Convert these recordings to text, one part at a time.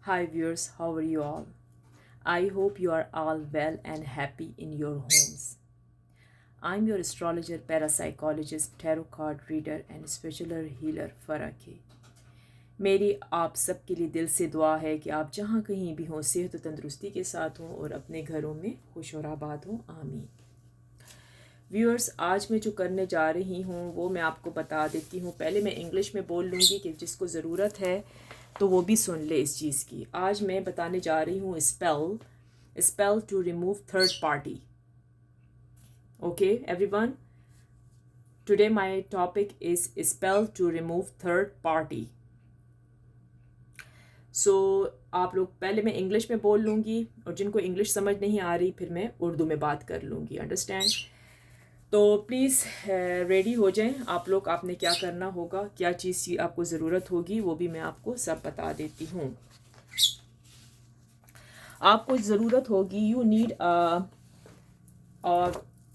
Hi viewers, how are you all? I hope you are all well and happy in your homes. I'm your astrologer, parapsychologist, tarot card reader and spiritual healer फराकी। मेरी आप सबके लिए दिल से दुआ है कि आप जहाँ कहीं भी हों सेहत और तंदुरुस्ती के साथ हों और अपने घरों में खुश और आबाद हों। आमीन। व्यूअर्स, आज मैं जो करने जा रही हूँ वो मैं आपको बता देती हूँ। पहले मैं इंग्लिश में बोल लूँगी कि जिसको ज़रूरत है तो वो भी सुन ले इस चीज़ की। आज मैं बताने जा रही हूँ spell to remove third party. Okay everyone, today my topic is spell to remove third party. So आप लोग, पहले मैं इंग्लिश में बोल लूँगी और जिनको इंग्लिश समझ नहीं आ रही फिर मैं उर्दू में बात कर लूँगी। अंडरस्टैंड? तो प्लीज़ रेडी हो जाएं आप लोग। आपने क्या करना होगा, क्या चीज़ की आपको ज़रूरत होगी वो भी मैं आपको सब बता देती हूँ। आपको ज़रूरत होगी, you need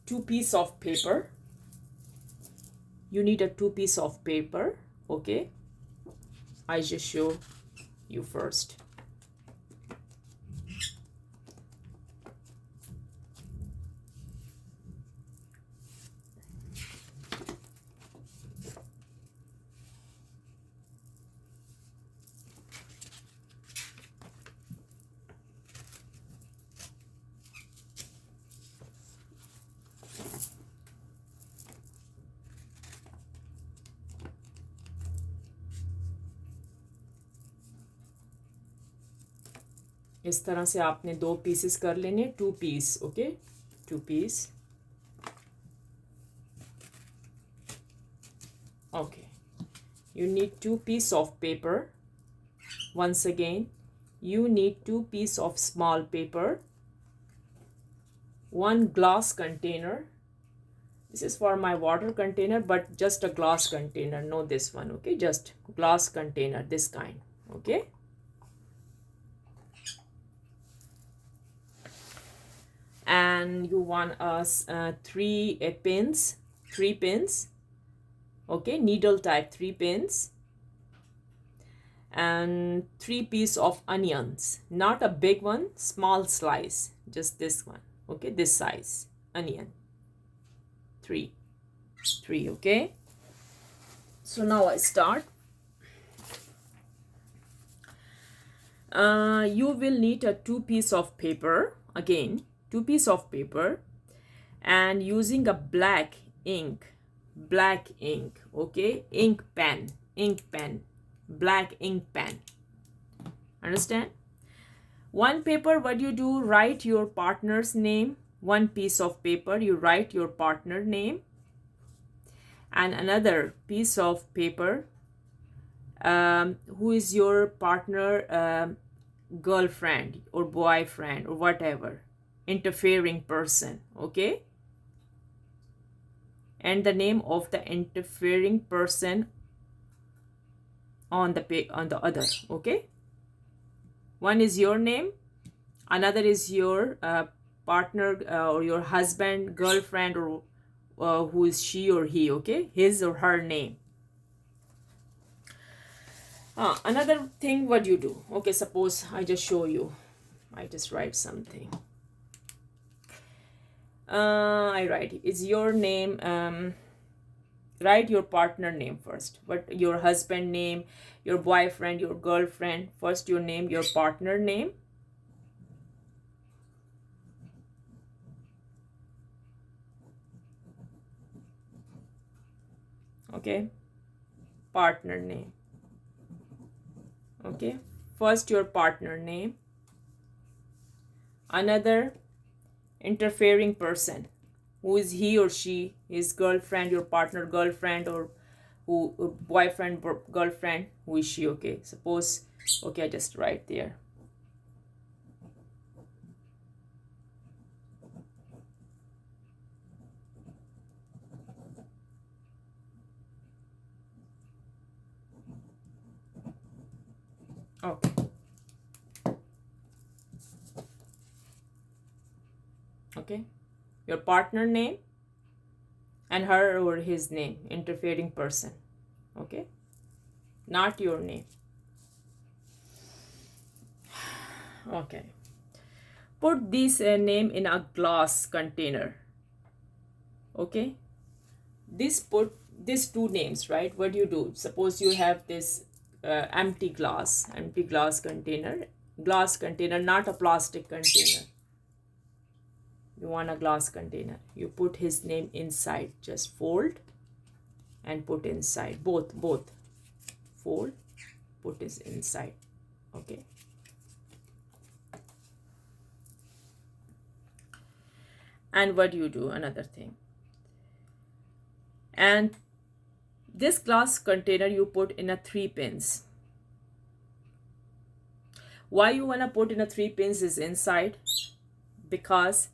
two piece of paper. You need a two piece of paper. Okay, I just show you first. इस तरह से आपने दो पीसेस कर लेने, two piece. Okay, two piece. Okay, you need two piece of paper. Once again, you need two piece of small paper, one glass container. This is for my water container, but just a glass container, no this one. Okay, just glass container, this kind. Okay, and you want us three pins. Okay, needle type 3 pins, and 3 piece of onions, not a big one, small slice, just this one. Okay, this size onion, three. Okay, so now I start. You will need a 2 piece of paper, again 2 piece of paper, and using a black ink. Okay, ink pen, black ink pen. Understand? One paper, what you do, write your partner's name. One piece of paper, you write your partner name, and another piece of paper, who is your partner, girlfriend or boyfriend or whatever, interfering person. Okay, and the name of the interfering person on the other. Okay, one is your name, another is your partner, or your husband, girlfriend, or who is she or he. Okay, his or her name. Another thing, what you do. Okay, suppose I just show you. I just write something. I write, is your name, write your partner name first. What your husband name, your boyfriend, your girlfriend. First your name, your partner name. Okay, partner name. Okay, first your partner name, another interfering person, who is he or she, his girlfriend, your partner girlfriend, or who boyfriend, girlfriend, who is she. Okay, suppose, okay, I just write there. Okay, okay, your partner name and her or his name, interfering person. Okay, not your name. Okay. Put this name in a glass container. Okay. Put these two names, right? What do you do? Suppose you have this empty glass container, not a plastic container. You want a glass container. You put his name inside. Just fold and put inside. Both. Fold, put his inside. Okay. And what do you do? Another thing. And this glass container you put in a 3 pins. Why you want to put in a 3 pins is inside? Because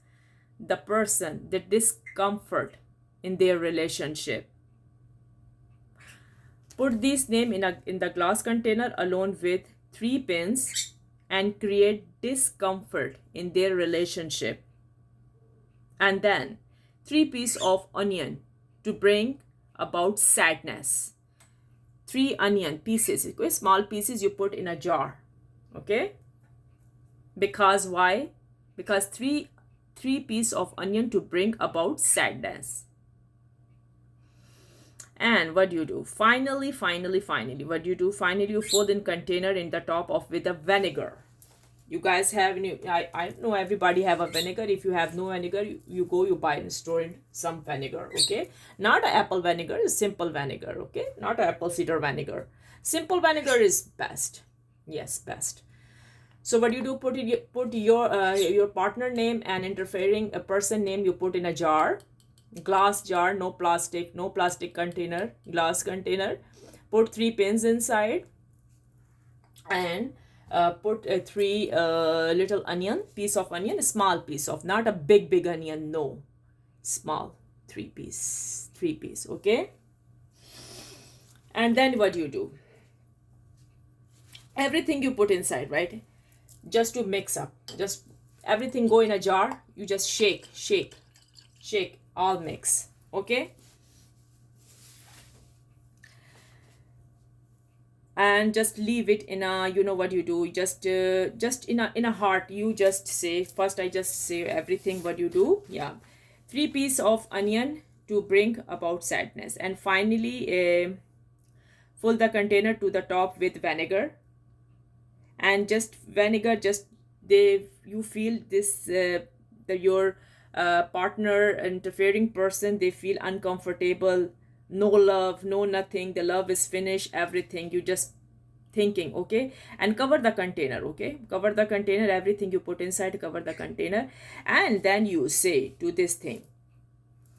the discomfort in their relationship. Put this name in the glass container along with 3 pins and create discomfort in their relationship. And then 3 pieces of onion to bring about sadness. 3 onion pieces, small pieces you put in a jar. Okay? Because why? Because three pieces of onion to bring about sadness. And what do you do? Finally, what do you do? Finally, you fold in container in the top of with a vinegar. You guys have, I know everybody have a vinegar. If you have no vinegar, you buy and store in some vinegar, okay? Not a apple vinegar, it's simple vinegar, okay? Not a apple cider vinegar. Simple vinegar is best. Yes, best. So what you do, put your partner name and interfering a person name you put in a jar. Glass jar, no plastic container, glass container. Put 3 pins inside and put 3 little onion, piece of onion, small piece of, not a big onion, no, small 3 piece, okay? And then what do you do? Everything you put inside, right? Just to mix up, just everything go in a jar. You just shake, all mix, okay? And just leave it in a, you know what you do, just in a heart. You just say, first I just say everything what you do. Yeah, 3 pieces of onion to bring about sadness. And finally fill the container to the top with vinegar. And just vinegar, just you feel this your partner interfering person, they feel uncomfortable, no love, no nothing, the love is finished, everything, you just thinking, okay? And cover the container, okay? Cover the container, everything you put inside, cover the container. And then you say to this thing,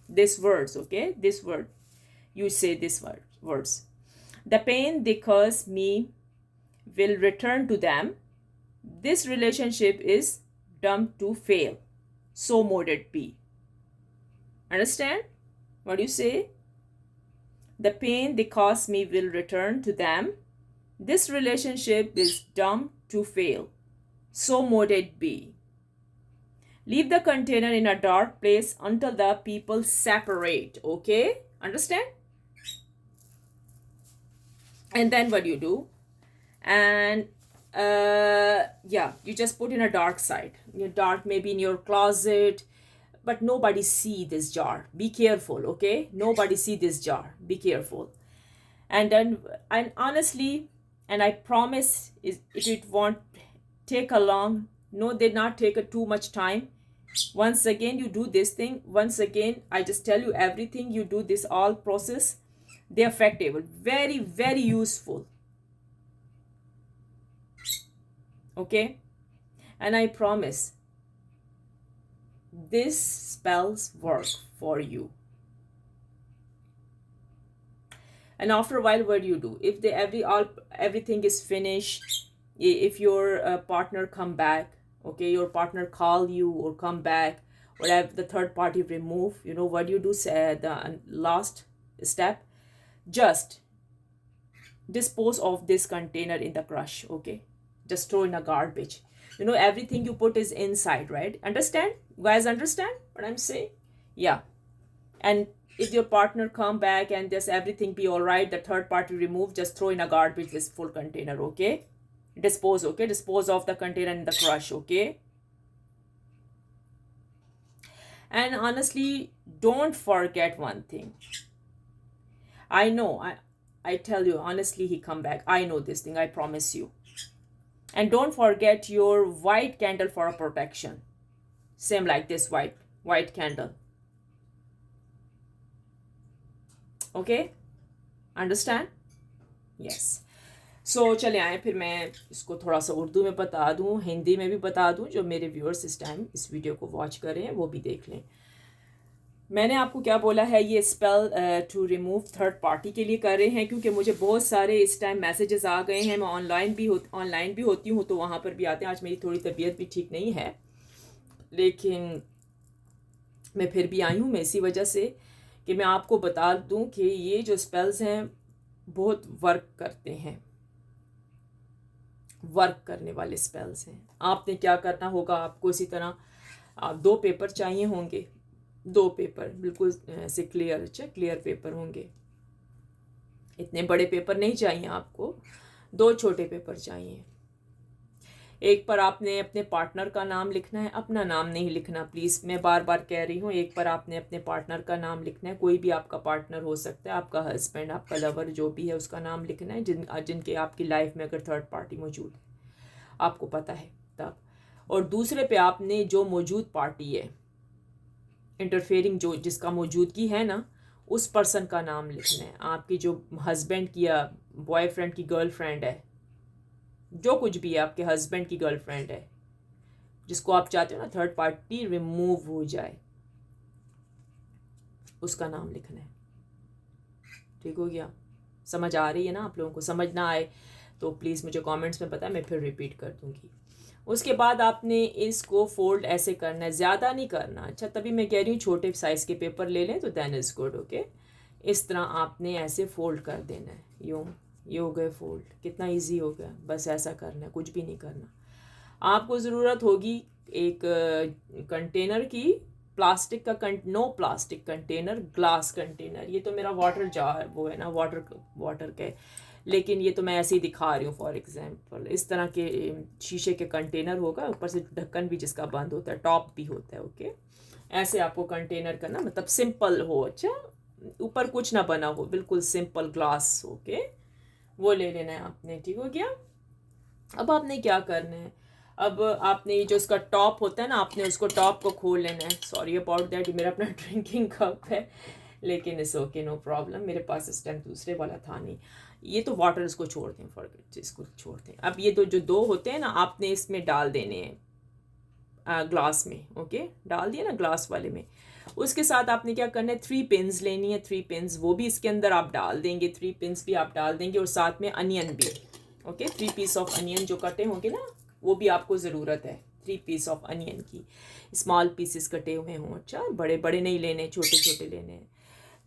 this words, okay? This word, you say this words. The pain they cause me will return to them. This relationship is doomed to fail. So mote it be. Understand what you say? The pain they cause me will return to them. This relationship is doomed to fail. So mote it be. Leave the container in a dark place until the people separate. Okay? Understand? And then what you do? And yeah, you just put in a dark side. Dark, maybe in your closet, but nobody see this jar. Be careful, okay? Nobody see this jar. Be careful. And then, and honestly, and I promise it won't take a long, no, did not take a too much time. Once again you do this thing, once again I just tell you everything, you do this all process, they are effective, very useful, okay? And I promise this spells work for you. And after a while, what do you do? If everything is finished, if your partner come back, okay, your partner call you or come back, or have the third party remove, you know what you do? Say the last step, just dispose of this container in the crush, okay? Just throw in a garbage. You know, everything you put is inside, right? Understand? You guys understand what I'm saying? Yeah. And if your partner come back and just everything be all right, the third party remove, just throw in a garbage this full container, okay? Dispose, okay? Dispose of the container in the crush, okay? And honestly, don't forget one thing. I know, I tell you, honestly, he come back. I know this thing, I promise you. And don't forget your white candle for a protection. Same like this white candle. Okay? Understand? Yes. सो चले आए, फिर मैं इसको थोड़ा सा उर्दू में बता दूं, हिंदी में भी बता दूं, जो मेरे व्यूअर्स इस टाइम इस वीडियो को वॉच कर रहे हैं वो भी देख लें। मैंने आपको क्या बोला है, ये spell to remove third party के लिए कर रहे हैं, क्योंकि मुझे बहुत सारे इस टाइम मैसेजेस आ गए हैं। मैं ऑनलाइन भी होती हूँ, तो वहाँ पर भी आते हैं। आज मेरी थोड़ी तबीयत भी ठीक नहीं है, लेकिन मैं फिर भी आई हूँ। मैं इसी वजह से कि मैं आपको बता दूँ कि ये जो स्पेल्स हैं बहुत वर्क करते हैं, वर्क करने वाले स्पेल्स हैं। आपने क्या करना होगा, आपको इसी तरह 2 पेपर चाहिए होंगे, 2 पेपर बिल्कुल ऐसे क्लियर, अच्छा क्लियर पेपर होंगे। इतने बड़े पेपर नहीं चाहिए आपको, 2 छोटे पेपर चाहिए। एक पर आपने अपने पार्टनर का नाम लिखना है, अपना नाम नहीं लिखना प्लीज़, मैं बार बार कह रही हूँ। एक पर आपने अपने पार्टनर का नाम लिखना है, कोई भी आपका पार्टनर हो सकता है, आपका हस्बैंड, आपका लवर, जो भी है उसका नाम लिखना है, जिनके आपकी लाइफ में अगर थर्ड पार्टी मौजूद है, आपको पता है तब। और दूसरे पे आपने जो मौजूद पार्टी है, इंटरफेयरिंग जो जिसका मौजूदगी है ना, उस पर्सन का नाम लिखना है। आपकी जो हस्बैंड की या बॉयफ्रेंड की गर्लफ्रेंड है, जो कुछ भी है, आपके हस्बैंड की गर्लफ्रेंड है, जिसको आप चाहते हो ना थर्ड पार्टी रिमूव हो जाए, उसका नाम लिखना है। ठीक हो गया? समझ आ रही है ना आप लोगों को? समझ ना आए तो प्लीज़ मुझे कमेंट्स में बताएं, मैं फिर रिपीट कर दूंगी। उसके बाद आपने इसको फोल्ड ऐसे करना है, ज़्यादा नहीं करना। अच्छा, तभी मैं कह रही हूँ छोटे साइज़ के पेपर ले लें तो देन इज़ गुड, ओके? इस तरह आपने ऐसे फोल्ड कर देना है, यूँ। ये हो गए फोल्ड, कितना इजी हो गया। बस ऐसा करना है, कुछ भी नहीं करना। आपको ज़रूरत होगी एक कंटेनर की, प्लास्टिक का no plastic container, glass container. ये तो मेरा वाटर जार वो है ना, वाटर के, लेकिन ये तो मैं ऐसे ही दिखा रही हूँ फॉर एग्जांपल। इस तरह के शीशे के कंटेनर होगा, ऊपर से ढक्कन भी जिसका बंद होता है, टॉप भी होता है, ओके? ऐसे आपको कंटेनर करना, मतलब सिंपल हो, अच्छा ऊपर कुछ ना बना हो, बिल्कुल सिंपल ग्लास, ओके? वो ले लेना है आपने, ठीक हो गया? अब आपने क्या करना है, अब आपने ये जो इसका टॉप होता है ना, आपने उसको टॉप को खोल लेना है। सॉरी अबाउट दैट, मेरा अपना ड्रिंकिंग कप है, लेकिन इट्स ओके, नो प्रॉब्लम। मेरे पास इस टाइम दूसरे वाला था नहीं। ये तो वाटर इसको छोड़ते हैं, फॉरगेट, इसको छोड़ते हैं। अब ये जो दो होते हैं ना, आपने इसमें डाल देने हैं ग्लास में, ओके? डाल दिया ना ग्लास वाले में। उसके साथ आपने क्या करना है, 3 पिन्स लेनी है, 3 पिन्स, वो भी इसके अंदर आप डाल देंगे, 3 पिन्स भी आप डाल देंगे, और साथ में अनियन भी, ओके? 3 पीस ऑफ अनियन जो कटे होंगे ना, वो भी आपको ज़रूरत है, 3 पीस ऑफ अनियन की, स्मॉल पीसेस कटे हुए हों। अच्छा, बड़े बड़े नहीं लेने, छोटे छोटे लेने हैं,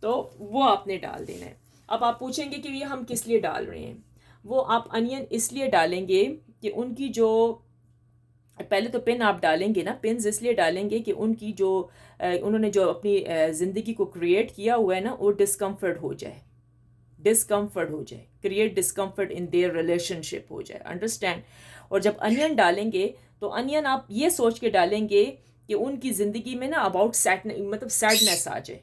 तो वो आपने डाल देना है। अब आप पूछेंगे कि ये हम किस लिए डाल रहे हैं, वो आप अनियन इसलिए डालेंगे कि उनकी जो, पहले तो पिन आप डालेंगे ना, पिन्स इसलिए डालेंगे कि उनकी जो उन्होंने जो अपनी ज़िंदगी को क्रिएट किया हुआ है ना, वो डिस्कम्फर्ट हो जाए, create discomfort in their relationship हो जाए, अंडरस्टैंड? और जब अनियन डालेंगे तो अनियन आप ये सोच के डालेंगे कि उनकी ज़िंदगी में ना अबाउट मतलब सैडनेस आ जाए।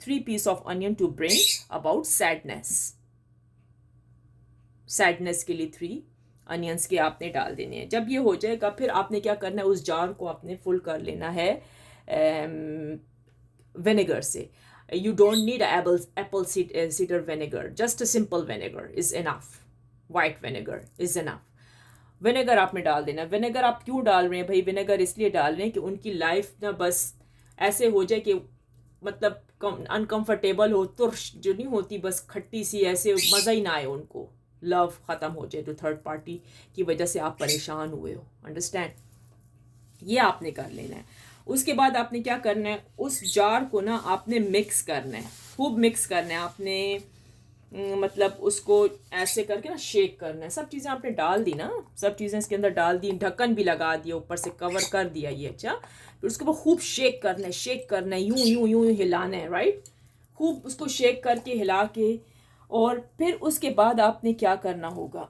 3 piece of onion to bring about sadness के लिए 3 अनियंस के आपने डाल देने हैं। जब ये हो जाएगा, फिर आपने क्या करना है, उस जार को आपने फुल कर लेना है विनेगर से। You don't need apple cider vinegar. Just a simple vinegar is enough. White vinegar is enough. Vinegar आपने डाल देना। विनेगर आप क्यों डाल रहे हैं भाई? विनेगर इसलिए डाल रहे हैं कि उनकी लाइफ ना बस ऐसे हो जाए कि मतलब अनकंफर्टेबल हो, तुर्श जो नहीं होती, बस खट्टी सी, ऐसे मज़ा ही ना आए उनको, लव ख़त्म हो जाए जो थर्ड पार्टी की वजह से आप परेशान हुए हो, अंडरस्टैंड? ये आपने कर लेना है। उसके बाद आपने क्या करना है, उस जार को ना आपने मिक्स करना है, खूब मिक्स करना है आपने, मतलब उसको ऐसे करके ना शेक करना है। सब चीज़ें आपने डाल दी ना, सब चीज़ें इसके अंदर डाल दी, ढक्कन भी लगा दिया, ऊपर से कवर कर दिया ये, अच्छा? फिर उसके बाद खूब शेक करना है, यूं यूं यूं हिलाना है, राइट? खूब उसको शेक करके हिला के, और फिर उसके बाद आपने क्या करना होगा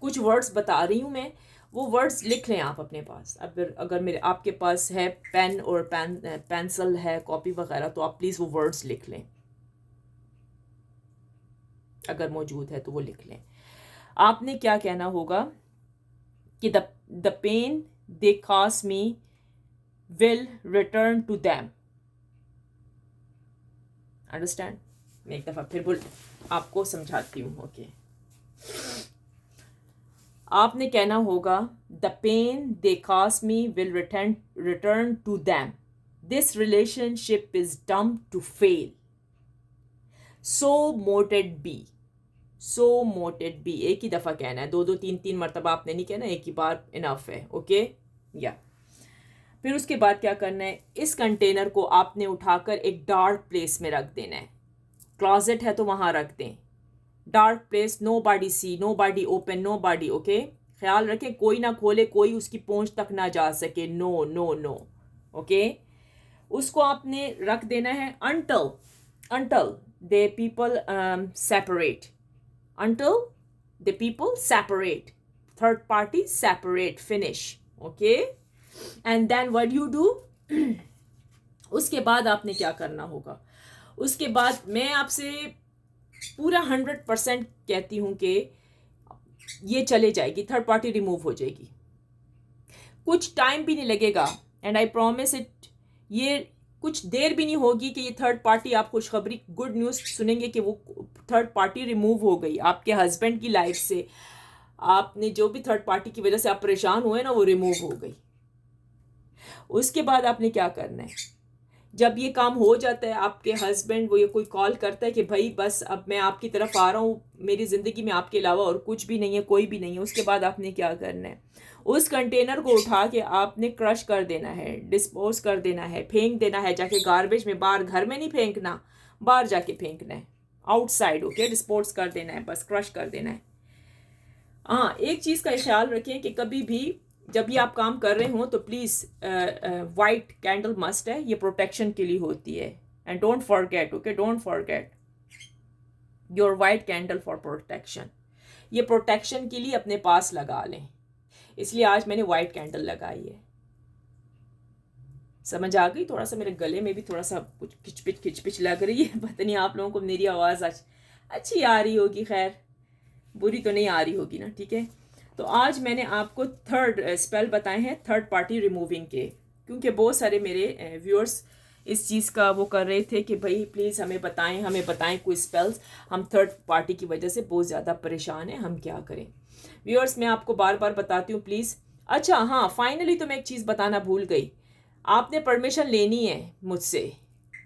कुछ वर्ड्स बता रही हूँ मैं, वो वर्ड्स लिख लें आप अपने पास। अगर मेरे आपके पास है पेन और पेंसिल है, कॉपी वगैरह, तो आप प्लीज़ वो वर्ड्स लिख लें, अगर मौजूद है तो वो लिख लें। आपने क्या कहना होगा कि the pain they cause me will return to them. Understand? मैं एक दफ़ा फिर आपको समझाती हूँ। ओके, आपने कहना होगा the pain they cause me will return to them, this relationship is doomed to fail, so mote it be, so mote it be. एक ही दफ़ा कहना है, दो दो तीन तीन मरतबा आपने नहीं कहना, एक ही बार इनफ है। ओके या फिर उसके बाद क्या करना है, इस कंटेनर को आपने उठाकर एक डार्क प्लेस में रख देना है। क्लॉजेट है तो वहाँ रख दें, dark place, nobody see, nobody open, nobody. Okay, ख्याल रखें कोई ना खोले, कोई उसकी पहुंच तक ना जा सके, नो नो नो। ओके, उसको आपने रख देना है until the people separate, until the people separate, third party separate, finish. Okay, and then what you do? उसके बाद आपने क्या करना होगा, उसके बाद मैं आपसे पूरा 100% कहती हूँ कि ये चले जाएगी, थर्ड पार्टी रिमूव हो जाएगी, कुछ टाइम भी नहीं लगेगा, एंड आई प्रॉमिस इट, ये कुछ देर भी नहीं होगी कि ये थर्ड पार्टी, आप खुशखबरी गुड न्यूज़ सुनेंगे कि वो थर्ड पार्टी रिमूव हो गई आपके हस्बैंड की लाइफ से। आपने जो भी थर्ड पार्टी की वजह से आप परेशान हुए ना, वो रिमूव हो गई। उसके बाद आपने क्या करना है, जब ये काम हो जाता है, आपके हस्बैंड वो ये कोई कॉल करता है कि भाई बस अब मैं आपकी तरफ आ रहा हूँ, मेरी ज़िंदगी में आपके अलावा और कुछ भी नहीं है, कोई भी नहीं है, उसके बाद आपने क्या करना है, उस कंटेनर को उठा के आपने क्रश कर देना है, डिस्पोज कर देना है, फेंक देना है जाके गार्बेज में, बाहर घर में नहीं फेंकना, बाहर जाके फेंकना है, आउटसाइड। ओके, डिस्पोज कर देना है, बस क्रश कर देना है। हाँ, एक चीज़ का ख्याल रखें कि कभी भी जब ये आप काम कर रहे हो तो प्लीज़ वाइट कैंडल मस्ट है, ये प्रोटेक्शन के लिए होती है, and don't forget, okay, don't forget your white candle for protection. ये प्रोटेक्शन के लिए अपने पास लगा लें, इसलिए आज मैंने वाइट कैंडल लगाई है। समझ आ गई? थोड़ा सा मेरे गले में भी थोड़ा सा कुछ खिचपिच लग रही है, पता नहीं आप लोगों को मेरी आवाज़ आज अच्छी आ रही होगी, खैर बुरी तो नहीं आ रही होगी ना, ठीक है। तो आज मैंने आपको थर्ड स्पेल बताए हैं थर्ड पार्टी रिमूविंग के, क्योंकि बहुत सारे मेरे व्यूअर्स इस चीज़ का वो कर रहे थे कि भाई प्लीज़ हमें बताएं कोई स्पेल्स, हम थर्ड पार्टी की वजह से बहुत ज़्यादा परेशान हैं, हम क्या करें। व्यूअर्स, मैं आपको बार बार बताती हूँ प्लीज़। अच्छा हाँ, फाइनली तो मैं एक चीज़ बताना भूल गई, आपने परमिशन लेनी है मुझसे,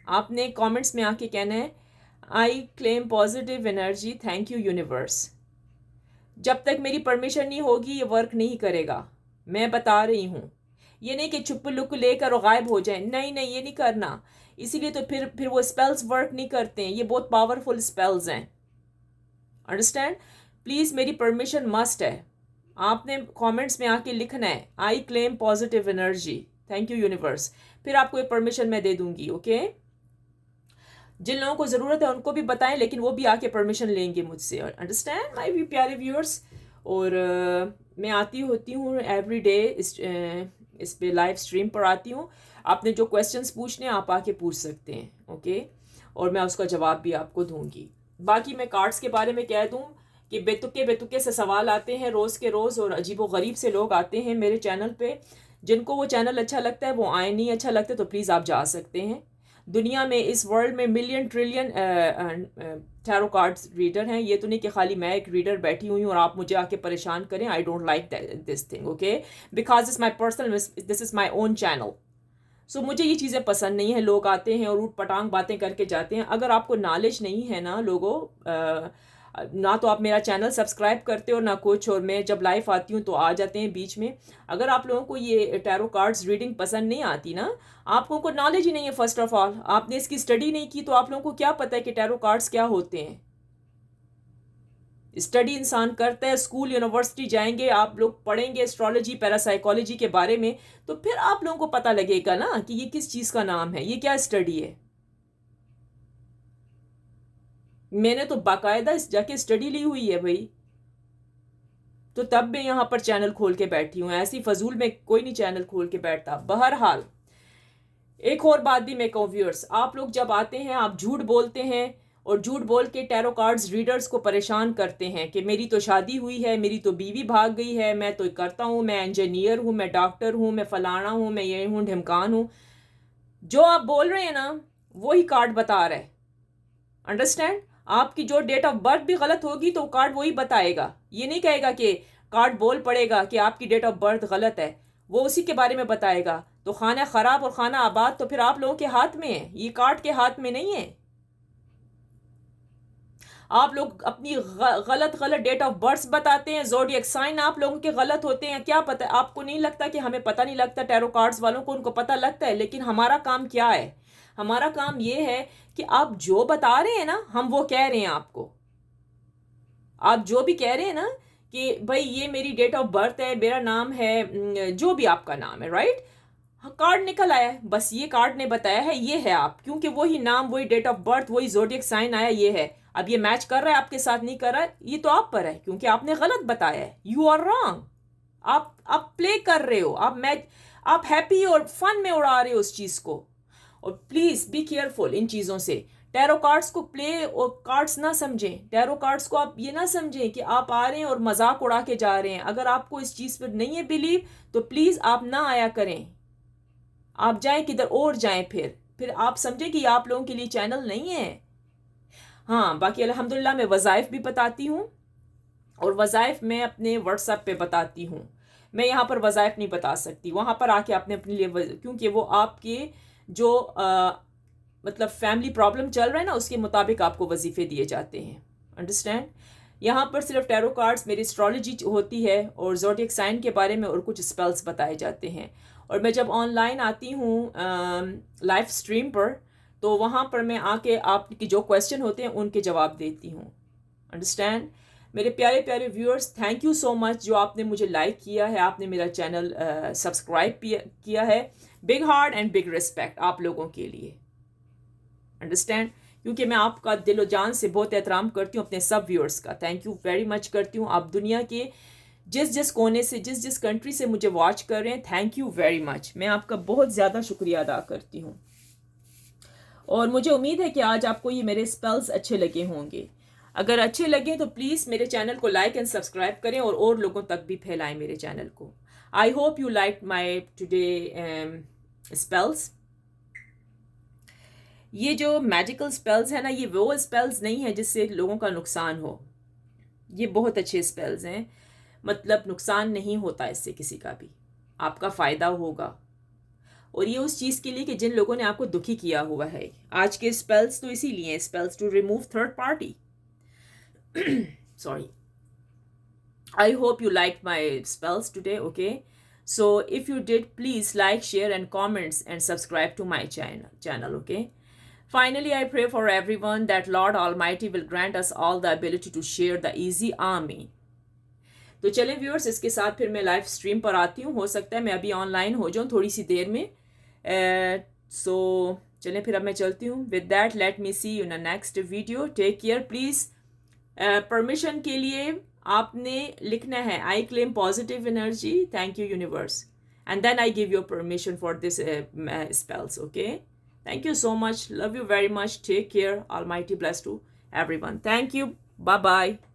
आपने कमेंट्स में आके कहना है I claim positive energy, thank you universe. जब तक मेरी परमिशन नहीं होगी ये वर्क नहीं करेगा, मैं बता रही हूँ। ये नहीं कि चुप लुक लेकर और गायब हो जाए, नहीं नहीं, ये नहीं करना। इसीलिए तो फिर वो स्पेल्स वर्क नहीं करते हैं, ये बहुत पावरफुल स्पेल्स हैं। अंडरस्टैंड? प्लीज़ मेरी परमिशन मस्ट है, आपने कमेंट्स में आके लिखना है I claim positive energy, thank you universe, फिर आपको ये परमिशन मैं दे दूंगी। ओके, जिन लोगों को ज़रूरत है उनको भी बताएं, लेकिन वो भी आके परमिशन लेंगे मुझसे। अंडरस्टैंड माय प्यारे व्यूअर्स? और मैं आती होती हूँ एवरी डे इस पे लाइव स्ट्रीम पर आती हूँ, आपने जो क्वेश्चंस पूछने आप आके पूछ सकते हैं। ओके, और मैं उसका जवाब भी आपको दूंगी। बाकी मैं कार्ड्स के बारे में कह दूँ कि बेतुके से सवाल आते हैं रोज़ के रोज़, और अजीबो गरीब से लोग आते हैं मेरे चैनल पे। जिनको वो चैनल अच्छा लगता है वो आए, नहीं अच्छा लगता तो प्लीज़ आप जा सकते हैं। दुनिया में, इस वर्ल्ड में million trillion tarot cards reader हैं, ये तो नहीं कि खाली मैं एक रीडर बैठी हुई हूँ और आप मुझे आके परेशान करें। I don't like this thing, okay, because it's my personal, this is my own channel. So मुझे ये चीज़ें पसंद नहीं है, लोग आते हैं और ऊट पटांग बातें करके जाते हैं। अगर आपको नॉलेज नहीं है ना लोगों, ना तो आप मेरा चैनल सब्सक्राइब करते हो ना कुछ, और मैं जब लाइव आती हूँ तो आ जाते हैं बीच में। अगर आप लोगों को ये टैरो कार्ड्स रीडिंग पसंद नहीं आती ना, आप लोगों को नॉलेज ही नहीं है, फर्स्ट ऑफ ऑल आपने इसकी स्टडी नहीं की, तो आप लोगों को क्या पता है कि टैरो कार्ड्स क्या होते हैं। स्टडी इंसान करता है, स्कूल यूनिवर्सिटी जाएंगे, आप लोग पढ़ेंगे एस्ट्रोलॉजी पैरासाइकोलॉजी के बारे में, तो फिर आप लोगों को पता लगेगा ना कि ये किस चीज़ का नाम है, ये क्या स्टडी है। मैंने तो बाकायदा जाके स्टडी ली हुई है भाई। तो तब मैं यहाँ पर चैनल खोल के बैठी हूँ, ऐसी फजूल में कोई नहीं चैनल खोल के बैठता। बहरहाल एक और बात भी मैं कहूँ व्यूअर्स, आप लोग जब आते हैं आप झूठ बोलते हैं और झूठ बोल के टैरो कार्ड्स रीडर्स को परेशान करते हैं कि मेरी तो शादी हुई है, मेरी तो बीवी भाग गई है, मैं तो करता हूँ, मैं इंजीनियर हूँ, मैं डॉक्टर हूँ, मैं फलाना हूँ, मैं ये हूँ, ढिमकान हूँ। जो आप बोल रहे हैं ना वही कार्ड बता रहा है। अंडरस्टैंड? आपकी जो डेट ऑफ बर्थ भी गलत होगी तो कार्ड वही बताएगा, ये नहीं कहेगा कि कार्ड बोल पड़ेगा कि आपकी डेट ऑफ बर्थ गलत है, वो उसी के बारे में बताएगा। तो खाना खराब और खाना आबाद तो फिर आप लोगों के हाथ में है, ये कार्ड के हाथ में नहीं है। आप लोग अपनी गलत गलत डेट ऑफ बर्थ बताते हैं, ज़ोडिएक साइन आप लोगों के गलत होते हैं। क्या पता, आपको नहीं लगता कि हमें पता नहीं लगता? टैरो कार्ड्स वालों को उनको पता लगता है, लेकिन हमारा काम क्या है? हमारा काम ये है कि आप जो बता रहे हैं ना हम वो कह रहे हैं आपको। आप जो भी कह रहे हैं ना कि भाई ये मेरी डेट ऑफ बर्थ है, मेरा नाम है, जो भी आपका नाम है, राइट? कार्ड निकल आया है, बस ये कार्ड ने बताया है ये है आप, क्योंकि वही नाम, वही डेट ऑफ बर्थ, वही ज़ोडिएक साइन आया, ये है। अब ये मैच कर रहा है आपके साथ नहीं कर रहा है, ये तो आप पर है, क्योंकि आपने गलत बताया है। You are wrong. आप प्ले कर रहे हो, आप मैच, आप हैप्पी और फन में उड़ा रहे हो उस चीज़ को। और प्लीज़ बी केयरफुल इन चीज़ों से। टैरो कार्ड्स को प्ले और कार्ड्स ना समझें, टैरो कार्ड्स को आप ये ना समझें कि आप आ रहे हैं और मजाक उड़ा के जा रहे हैं। अगर आपको इस चीज़ पर नहीं है बिलीव तो प्लीज़ आप ना आया करें, आप जाएं किधर और जाएं, फिर आप समझें कि आप लोगों के लिए चैनल नहीं है। हाँ, बाकी अल्हम्दुलिल्लाह मैं वज़ाइफ भी बताती हूँ, और वज़ाइफ मैं अपने व्हाट्सएप पे बताती हूँ। मैं यहाँ पर वज़ाइफ नहीं बता सकती, वहाँ पर आके आपने अपने लिए क्योंकि वो आपके जो मतलब फैमिली प्रॉब्लम चल रहा है ना उसके मुताबिक आपको वजीफ़े दिए जाते हैं। अंडरस्टैंड? यहाँ पर सिर्फ टैरो कार्ड्स मेरी एस्ट्रोलॉजी होती है और ज़ोडिएक साइन के बारे में और कुछ स्पेल्स बताए जाते हैं। और मैं जब ऑनलाइन आती हूँ लाइव स्ट्रीम पर, तो वहाँ पर मैं आके आपके जो क्वेश्चन होते हैं उनके जवाब देती हूँ। अंडरस्टैंड? मेरे प्यारे प्यारे viewers, thank you so much जो आपने मुझे लाइक किया है, आपने मेरा चैनल सब्सक्राइब किया है। Big heart and big respect आप लोगों के लिए। अंडरस्टैंड? क्योंकि मैं आपका दिलो जान से बहुत एहतराम करती हूँ, अपने सब व्यूअर्स का थैंक यू वेरी मच करती हूँ। आप दुनिया के जिस जिस कोने से, जिस जिस कंट्री से मुझे वॉच कर रहे हैं, थैंक यू वेरी मच। मैं आपका बहुत ज़्यादा शुक्रिया अदा करती हूँ। और मुझे उम्मीद है कि आज आपको ये मेरे स्पेल्स अच्छे लगे होंगे। अगर अच्छे लगे तो प्लीज़ मेरे चैनल को लाइक एंड सब्सक्राइब करें और लोगों तक भी फैलाएं मेरे चैनल को। I hope you like my today spells. ये जो मैजिकल स्पेल्स है ना, ये वो स्पेल्स नहीं है जिससे लोगों का नुकसान हो। ये बहुत अच्छे स्पेल्स हैं, मतलब नुकसान नहीं होता इससे किसी का भी, आपका फ़ायदा होगा। और ये उस चीज़ के लिए कि जिन लोगों ने आपको दुखी किया हुआ है। आज के स्पेल्स तो इसीलिए spells to remove third party. Sorry. I hope you liked my spells today, okay? So if you did, please like, share and comments and subscribe to my channel, okay? Finally, I pray for everyone that Lord Almighty will grant us all the ability to share the easy army. तो चलें viewers, इसके साथ फिर मैं live stream पर आती हूँ। हो सकता है मैं अभी ऑनलाइन हो जाऊँ थोड़ी सी देर में। सो चलें फिर अब मैं चलती हूँ। With that let me see you in next video. Take care please. Permission के लिए आपने लिखना है I claim positive energy, thank you universe, and then I give you permission for this spells, okay? Thank you so much. Love you very much. Take care. Almighty bless to everyone. Thank you. Bye bye.